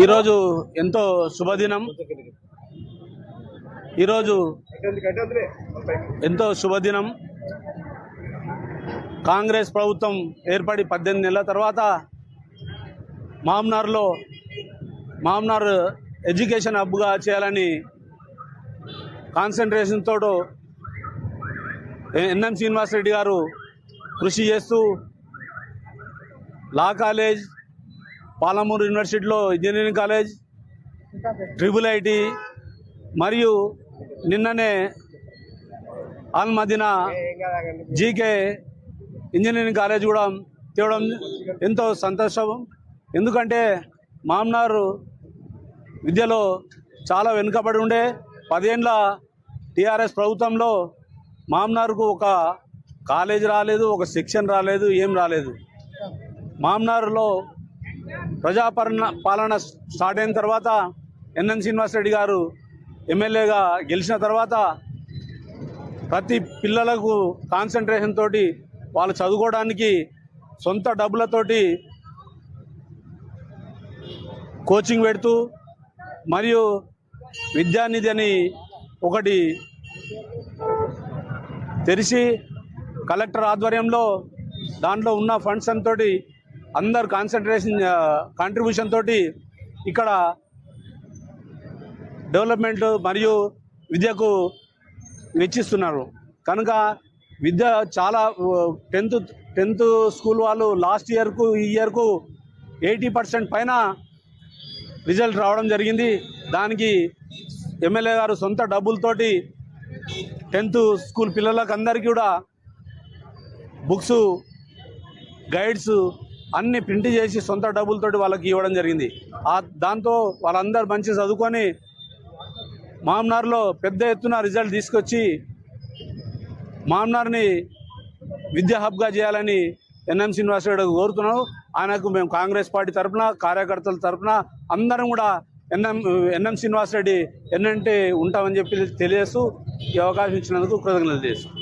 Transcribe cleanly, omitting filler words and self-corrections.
ఈరోజు ఎంతో శుభదినం. ఈరోజు ఎంతో శుభదినం. కాంగ్రెస్ ప్రభుత్వం ఏర్పడి 18 నెలల తర్వాత మామ్నార్ ఎడ్యుకేషన్ హబ్గా చేయాలని కాన్సన్ట్రేషన్ తోడు ఎన్ఎం శ్రీనివాస్ రెడ్డి గారు కృషి చేస్తూ లా కాలేజ్, పాలమూరు యూనివర్సిటీలో ఇంజనీరింగ్ కాలేజ్, ట్రిపుల్ ఐటీ మరియు నిన్ననే అల్ మదీనా జీకే ఇంజనీరింగ్ కాలేజ్ కూడా తేవడం ఎంతో సంతోషం. ఎందుకంటే మామ్నార్ విద్యలో చాలా వెనుకబడి ఉండే. 10 ఏళ్ళ టీఆర్ఎస్ ప్రభుత్వంలో మామ్నార్కు ఒక కాలేజ్ రాలేదు, ఒక సెక్షన్ రాలేదు, ఏం రాలేదు. మామ్నార్లో పాలన స్టార్ట్ అయిన తర్వాత ఎన్ఎన్ శ్రీనివాస్ రెడ్డి గారు ఎమ్మెల్యేగా గెలిచిన తర్వాత ప్రతి పిల్లలకు కాన్సన్ట్రేషన్ తోటి వాళ్ళు చదువుకోవడానికి సొంత డబ్బులతోటి కోచింగ్ పెడుతూ మరియు విద్యానిధి అని ఒకటి తెరిచి కలెక్టర్ ఆధ్వర్యంలో దాంట్లో ఉన్న ఫండ్స్ అంతోటి అందరు కాంట్రిబ్యూషన్ తోటి ఇక్కడ డెవలప్మెంట్ మరియు విద్యకు వెచ్చిస్తున్నారు. కనుక విద్య చాలా 10th స్కూల్ వాళ్ళు లాస్ట్ ఇయర్కు ఈ ఇయర్కు 80% పైన రిజల్ట్ రావడం జరిగింది. దానికి ఎమ్మెల్యే గారు సొంత డబ్బులతోటి 10th స్కూల్ పిల్లలకు అందరికీ కూడా బుక్స్, గైడ్స్ అన్ని ప్రింట్ చేసి సొంత డబ్బులతోటి వాళ్ళకి ఇవ్వడం జరిగింది. దాంతో వాళ్ళందరూ మంచి చదువుకొని మామ్నార్లో పెద్ద ఎత్తున రిజల్ట్ తీసుకొచ్చి మామ్నార్ని విద్యా హబ్గా చేయాలని ఎన్ఎం శ్రీనివాస్ రెడ్డి కోరుతున్నాం. ఆయనకు మేము కాంగ్రెస్ పార్టీ తరఫున, కార్యకర్తల తరఫున అందరం కూడా ఎన్ఎం శ్రీనివాస్ రెడ్డి ఎన్నంటే ఉంటామని చెప్పి తెలియజేస్తూ ఈ అవకాశం ఇచ్చినందుకు కృతజ్ఞతలు చేస్తాం.